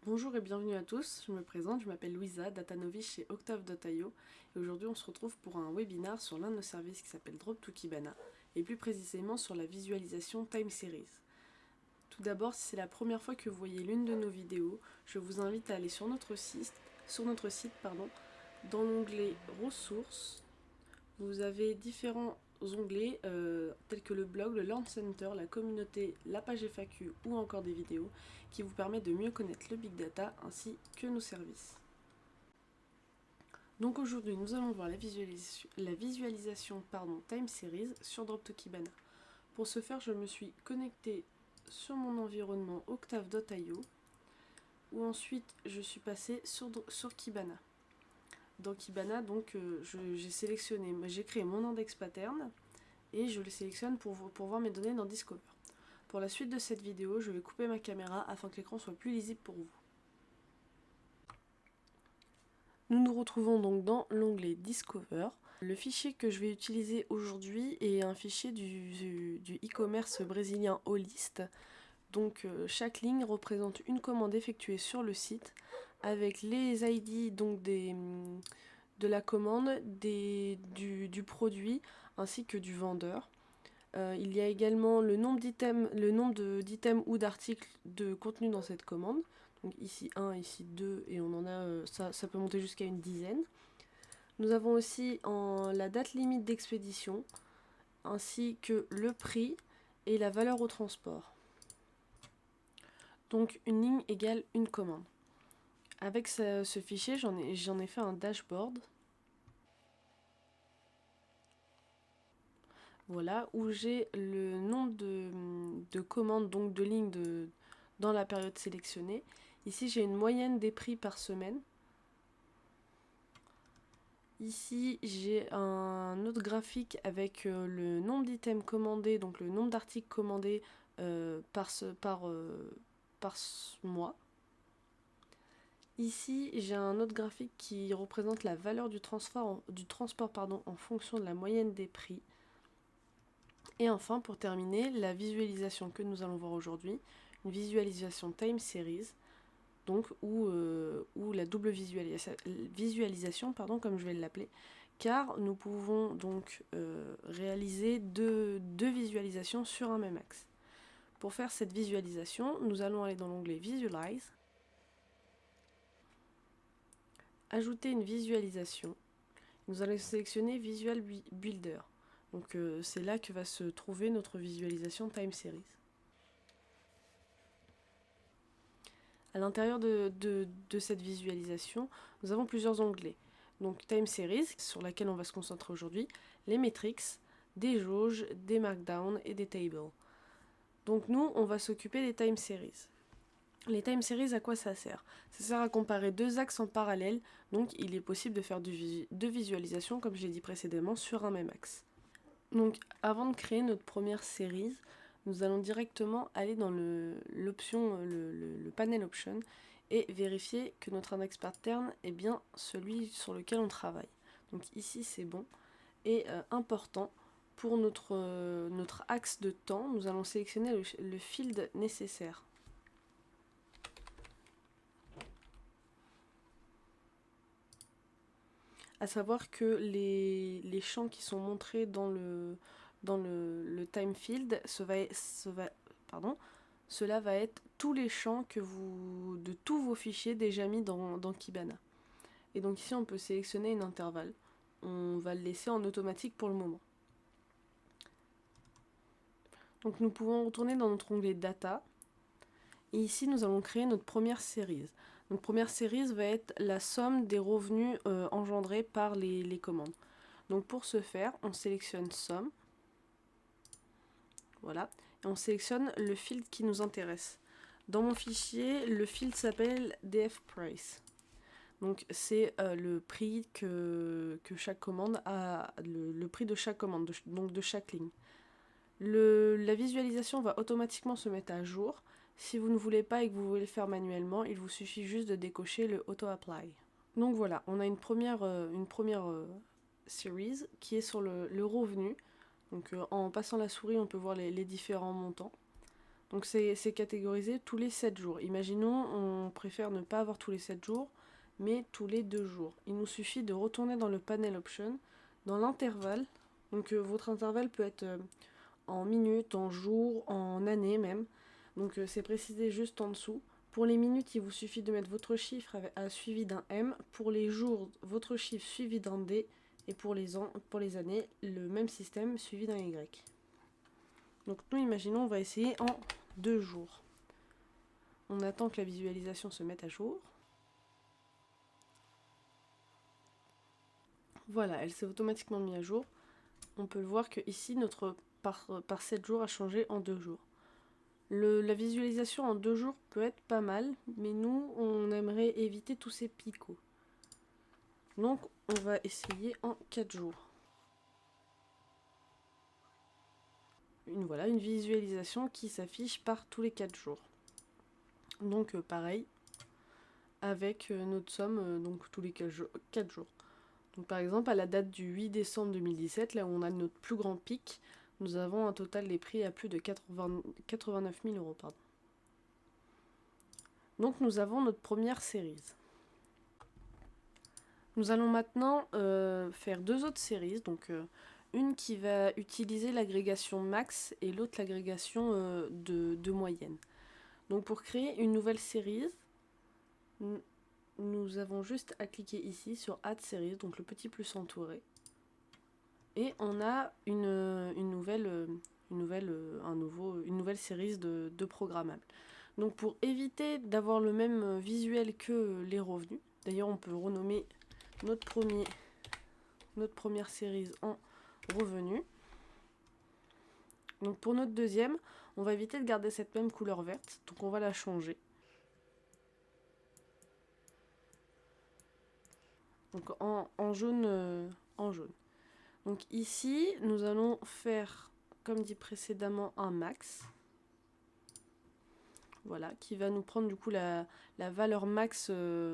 Bonjour et bienvenue à tous, je me présente, je m'appelle Louisa, data novice chez Octave.io et aujourd'hui on se retrouve pour un webinar sur l'un de nos services qui s'appelle Drop2Kibana et plus précisément sur la visualisation Time Series. Tout d'abord, si c'est la première fois que vous voyez l'une de nos vidéos, je vous invite à aller sur notre site, dans l'onglet ressources. Vous avez différents onglets tels que le blog, le Learn Center, la communauté, la page FAQ ou encore des vidéos qui vous permettent de mieux connaître le Big Data ainsi que nos services. Donc aujourd'hui nous allons voir la visualisation Time Series sur Drop2Kibana. Pour ce faire, je me suis connectée sur mon environnement Octave.io où ensuite je suis passée sur Kibana. Dans Kibana, j'ai créé mon index pattern et je le sélectionne pour voir mes données dans Discover. Pour la suite de cette vidéo, je vais couper ma caméra afin que l'écran soit plus lisible pour vous. Nous nous retrouvons donc dans l'onglet Discover. Le fichier que je vais utiliser aujourd'hui est un fichier du e-commerce brésilien Olist. Donc chaque ligne représente une commande effectuée sur le site avec les ID de la commande, du produit ainsi que du vendeur. Il y a également le nombre d'items ou d'articles de contenu dans cette commande. Donc ici 1, ici 2 et on en a, ça peut monter jusqu'à une dizaine. Nous avons aussi la date limite d'expédition ainsi que le prix et la valeur au transport. Donc une ligne égale une commande. Avec ce fichier, j'en ai fait un dashboard. Voilà, où j'ai le nombre de commandes, donc de lignes dans la période sélectionnée. Ici, j'ai une moyenne des prix par semaine. Ici, j'ai un autre graphique avec le nombre d'items commandés, donc le nombre d'articles commandés par mois. Ici, j'ai un autre graphique qui représente la valeur du transport en fonction de la moyenne des prix. Et enfin, pour terminer, la visualisation que nous allons voir aujourd'hui, une visualisation Time Series, donc ou la double visualisation, comme je vais l'appeler, car nous pouvons donc réaliser deux visualisations sur un même axe. Pour faire cette visualisation, nous allons aller dans l'onglet Visualize, ajouter une visualisation. Nous allons sélectionner Visual Builder. Donc c'est là que va se trouver notre visualisation Time Series. À l'intérieur de cette visualisation, nous avons plusieurs onglets. Donc Time Series, sur laquelle on va se concentrer aujourd'hui, les metrics, des jauges, des markdowns et des tables. Donc nous, on va s'occuper des Time Series. Les Time Series, à quoi ça sert? Ça sert à comparer deux axes en parallèle, donc il est possible de faire deux visualisations, comme je l'ai dit précédemment, sur un même axe. Donc avant de créer notre première série, nous allons directement aller dans le panel option et vérifier que notre index pattern est bien celui sur lequel on travaille. Donc ici c'est bon. Et important, pour notre axe de temps, nous allons sélectionner le field nécessaire. À savoir que les champs qui sont montrés dans le time field, cela va être tous les champs de tous vos fichiers déjà mis dans Kibana. Et donc ici on peut sélectionner un intervalle. On va le laisser en automatique pour le moment. Donc nous pouvons retourner dans notre onglet Data. Et ici nous allons créer notre première série. Notre première série va être la somme des revenus engendrés par les commandes. Donc pour ce faire, on sélectionne Somme. Voilà. Et on sélectionne le field qui nous intéresse. Dans mon fichier, le field s'appelle df price. Donc c'est le prix que chaque commande a, le prix de chaque commande, donc de chaque ligne. La visualisation va automatiquement se mettre à jour. Si vous ne voulez pas et que vous voulez le faire manuellement, il vous suffit juste de décocher le Auto Apply. Donc voilà, on a une première series qui est sur le revenu. Donc en passant la souris, on peut voir les différents montants. Donc c'est catégorisé tous les 7 jours. Imaginons, on préfère ne pas avoir tous les 7 jours, mais tous les 2 jours. Il nous suffit de retourner dans le panel option, dans l'intervalle. Donc votre intervalle peut être en minutes, en jours, en années même. Donc c'est précisé juste en dessous. Pour les minutes, il vous suffit de mettre votre chiffre suivi d'un M. Pour les jours, votre chiffre suivi d'un D. Et pour les années, le même système suivi d'un Y. Donc nous, imaginons, on va essayer en 2 jours. On attend que la visualisation se mette à jour. Voilà, elle s'est automatiquement mise à jour. On peut le voir que ici, notre par 7 jours a changé en 2 jours. La visualisation en 2 jours peut être pas mal, mais nous, on aimerait éviter tous ces picots. Donc, on va essayer en 4 jours. Voilà, une visualisation qui s'affiche par tous les 4 jours. Donc, pareil, avec notre somme, donc tous les 4 jours. Donc, par exemple, à la date du 8 décembre 2017, là où on a notre plus grand pic, nous avons un total des prix à plus de 89 000 euros. Pardon. Donc nous avons notre première série. Nous allons maintenant faire 2 autres séries. Donc une qui va utiliser l'agrégation max et l'autre l'agrégation de moyenne. Donc pour créer une nouvelle série, nous avons juste à cliquer ici sur Add Series, donc le petit plus entouré. Et on a une nouvelle série de programmables. Donc pour éviter d'avoir le même visuel que les revenus, d'ailleurs on peut renommer notre première série en revenus. Donc pour notre deuxième, on va éviter de garder cette même couleur verte, donc on va la changer. Donc en jaune. Donc ici, nous allons faire, comme dit précédemment, un max. Voilà, qui va nous prendre du coup la valeur max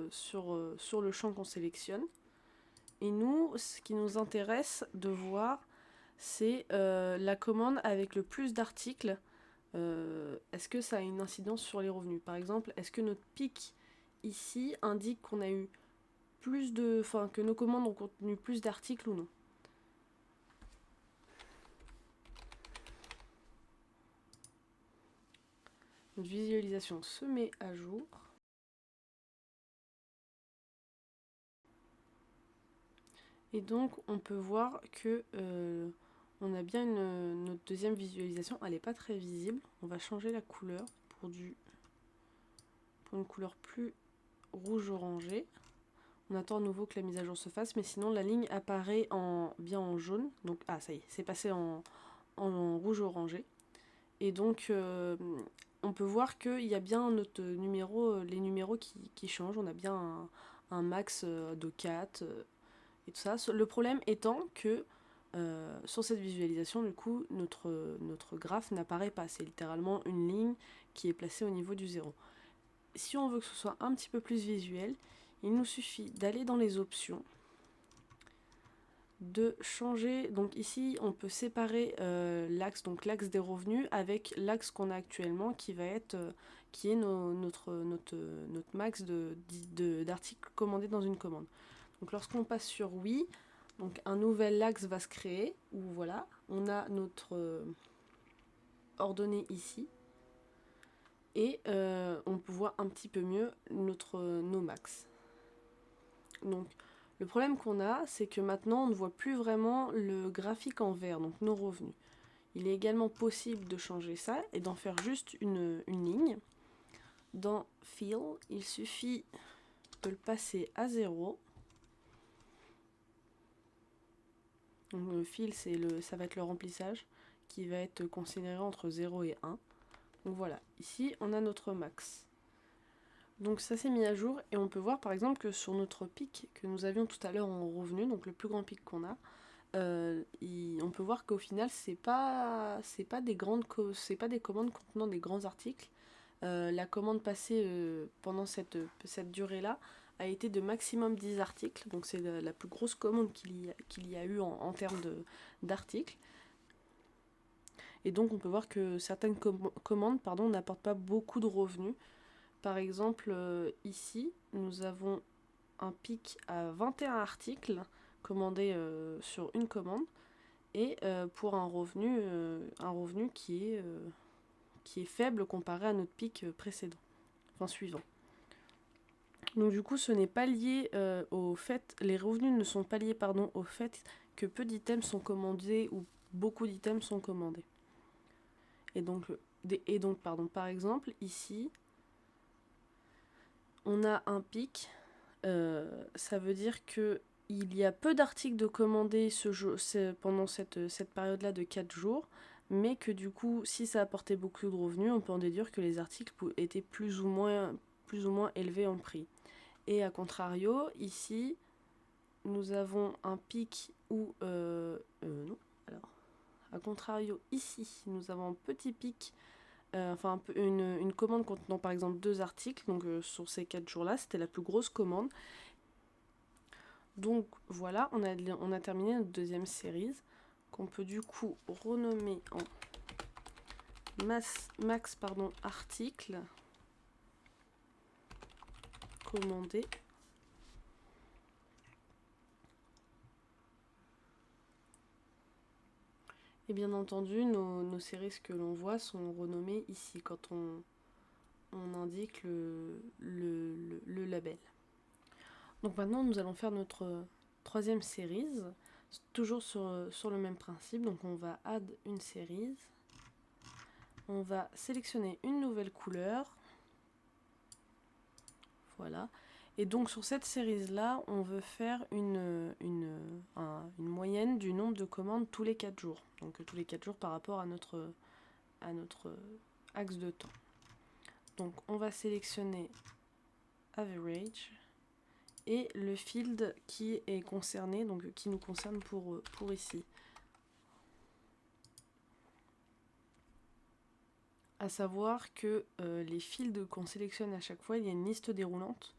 sur le champ qu'on sélectionne. Et nous, ce qui nous intéresse de voir, c'est la commande avec le plus d'articles. Est-ce que ça a une incidence sur les revenus? Par exemple, est-ce que notre pic ici indique qu'on a eu plus de... Enfin, que nos commandes ont contenu plus d'articles ou non? Notre visualisation se met à jour. Et donc on peut voir que on a bien notre deuxième visualisation. Elle n'est pas très visible. On va changer la couleur pour une couleur plus rouge orangé. On attend à nouveau que la mise à jour se fasse, mais sinon la ligne apparaît bien en jaune. Donc ça y est, c'est passé en rouge orangé. Et donc on peut voir qu'il y a bien notre numéro, les numéros qui changent. On a bien un max de 4 et tout ça. Le problème étant que sur cette visualisation, du coup, notre graphe n'apparaît pas. C'est littéralement une ligne qui est placée au niveau du 0. Si on veut que ce soit un petit peu plus visuel, il nous suffit d'aller dans les options, de changer. Donc ici, on peut séparer l'axe, donc l'axe des revenus, avec l'axe qu'on a actuellement, qui est notre max d'articles commandés dans une commande. Donc lorsqu'on passe sur oui, donc un nouvel axe va se créer, où voilà, on a notre ordonnée ici, et on peut voir un petit peu mieux nos max. Donc le problème qu'on a, c'est que maintenant on ne voit plus vraiment le graphique en vert, donc nos revenus. Il est également possible de changer ça et d'en faire juste une ligne. Dans Fill, il suffit de le passer à 0. Donc le fill, ça va être le remplissage qui va être considéré entre 0 et 1. Donc voilà, ici on a notre max. Donc ça s'est mis à jour et on peut voir par exemple que sur notre pic que nous avions tout à l'heure en revenu, donc le plus grand pic qu'on a, on peut voir qu'au final c'est pas des commandes contenant des grands articles. La commande passée pendant cette durée là a été de maximum 10 articles, donc c'est la plus grosse commande qu'il y a eu en termes d'articles. Et donc on peut voir que certaines commandes n'apportent pas beaucoup de revenus. Par exemple, ici, nous avons un pic à 21 articles commandés sur une commande et pour un revenu qui est faible comparé à notre pic précédent, enfin suivant. Donc du coup, ce n'est pas lié au fait, les revenus ne sont pas liés au fait que peu d'items sont commandés ou beaucoup d'items sont commandés. Et donc, par exemple, ici, on a un pic. Ça veut dire que il y a peu d'articles de commandés pendant cette période-là de 4 jours, mais que du coup, si ça apportait beaucoup de revenus, on peut en déduire que les articles étaient plus ou moins élevés en prix. Et à contrario, ici, nous avons un pic où... non, alors... À contrario, ici, nous avons un petit pic, une commande contenant par exemple 2 articles, donc sur ces 4 jours-là, c'était la plus grosse commande. Donc voilà, on a terminé notre deuxième série, qu'on peut du coup renommer en max article commandé. Et bien entendu, nos séries que l'on voit sont renommées ici quand on indique le label. Donc maintenant, nous allons faire notre troisième série, toujours sur le même principe. Donc on va add une série. On va sélectionner une nouvelle couleur. Voilà. Et donc sur cette série-là, on veut faire une moyenne du nombre de commandes tous les 4 jours. Donc tous les 4 jours par rapport à notre axe de temps. Donc on va sélectionner Average et le field qui est concerné, donc qui nous concerne pour ici. À savoir que les fields qu'on sélectionne à chaque fois, il y a une liste déroulante.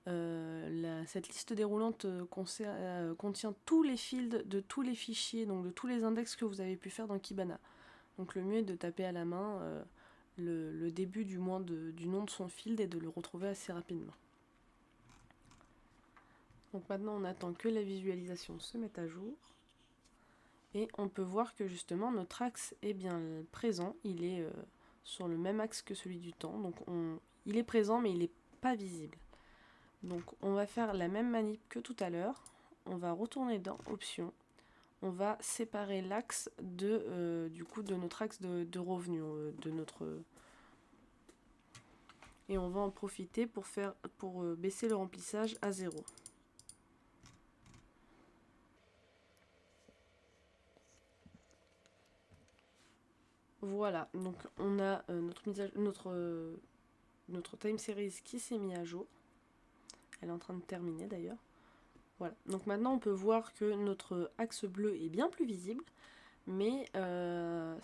Cette liste déroulante contient tous les fields de tous les fichiers, donc de tous les index que vous avez pu faire dans Kibana. Donc le mieux est de taper à la main le début du nom de son field et de le retrouver assez rapidement. Donc maintenant on attend que la visualisation se mette à jour. Et on peut voir que justement notre axe est bien présent, il est sur le même axe que celui du temps. Donc il est présent mais il n'est pas visible. Donc on va faire la même manip que tout à l'heure. On va retourner dans Options. On va séparer l'axe de notre axe de revenu. Et on va en profiter pour baisser le remplissage à 0. Voilà, donc on a notre time series qui s'est mis à jour. Elle est en train de terminer d'ailleurs. Voilà, donc maintenant on peut voir que notre axe bleu est bien plus visible, mais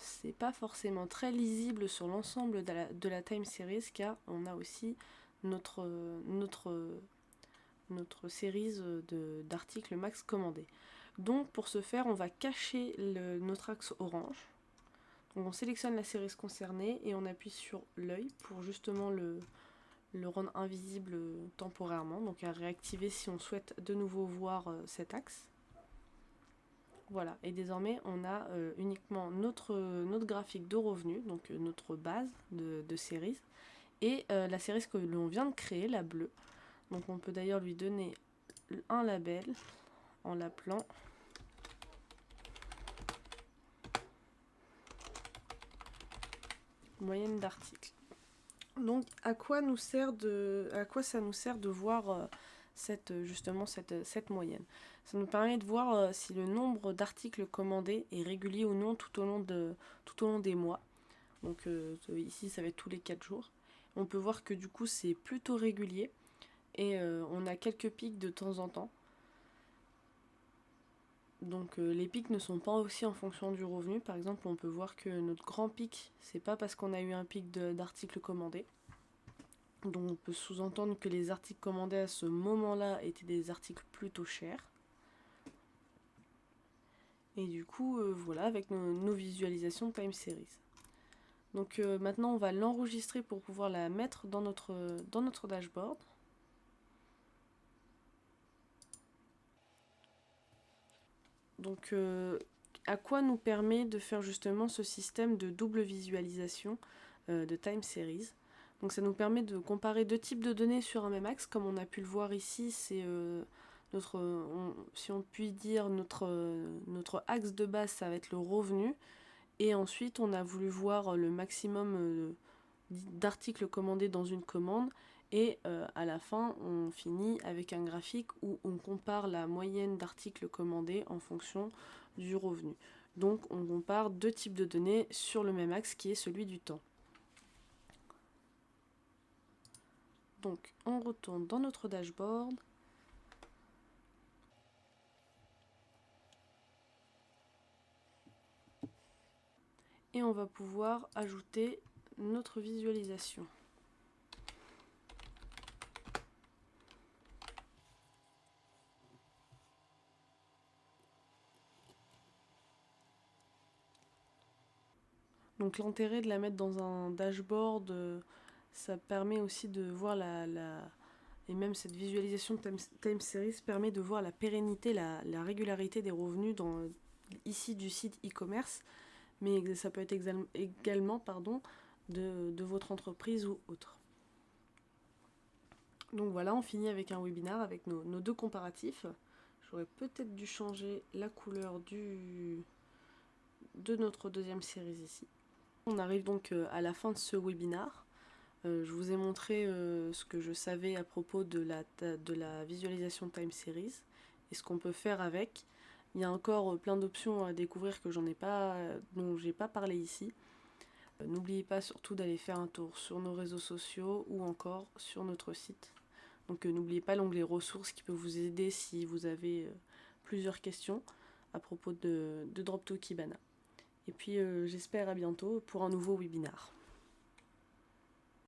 c'est pas forcément très lisible sur l'ensemble de la time series car on a aussi notre série d'articles max commandés. Donc pour ce faire, on va cacher notre axe orange. Donc on sélectionne la série concernée et on appuie sur l'œil pour justement le rendre invisible temporairement, donc à réactiver si on souhaite de nouveau voir cet axe. Voilà, et désormais on a uniquement notre graphique de revenus, donc notre base de séries, et la série que l'on vient de créer, la bleue. Donc on peut d'ailleurs lui donner un label en l'appelant moyenne d'articles. Donc à quoi ça nous sert de voir cette moyenne? Ça nous permet de voir si le nombre d'articles commandés est régulier ou non tout au long des mois. Donc ici ça va être tous les 4 jours. On peut voir que du coup c'est plutôt régulier et on a quelques pics de temps en temps. Donc les pics ne sont pas aussi en fonction du revenu. Par exemple, on peut voir que notre grand pic, c'est pas parce qu'on a eu un pic d'articles commandés. Donc on peut sous-entendre que les articles commandés à ce moment-là étaient des articles plutôt chers. Et du coup, voilà, avec nos visualisations de time series. Donc maintenant, on va l'enregistrer pour pouvoir la mettre dans notre dashboard. Donc, à quoi nous permet de faire justement ce système de double visualisation de time series? Donc ça nous permet de comparer deux types de données sur un même axe, comme on a pu le voir ici, c'est si on peut dire notre axe de base, ça va être le revenu, et ensuite on a voulu voir le maximum d'articles commandés dans une commande, et à la fin on finit avec un graphique où on compare la moyenne d'articles commandés en fonction du revenu. Donc on compare deux types de données sur le même axe qui est celui du temps. Donc on retourne dans notre dashboard. Et on va pouvoir ajouter notre visualisation. Donc l'intérêt de la mettre dans un dashboard, ça permet aussi de voir et même cette visualisation de time series permet de voir la pérennité, la régularité des revenus ici du site e-commerce, mais ça peut être également de votre entreprise ou autre. Donc voilà, on finit avec un webinaire avec nos deux comparatifs. J'aurais peut-être dû changer la couleur de notre deuxième série ici. On arrive donc à la fin de ce webinaire. Je vous ai montré ce que je savais à propos de la visualisation time series et ce qu'on peut faire avec. Il y a encore plein d'options à découvrir dont j'ai pas parlé ici. N'oubliez pas surtout d'aller faire un tour sur nos réseaux sociaux ou encore sur notre site. Donc n'oubliez pas l'onglet ressources qui peut vous aider si vous avez plusieurs questions à propos de Drop2Kibana. Et puis j'espère à bientôt pour un nouveau webinaire.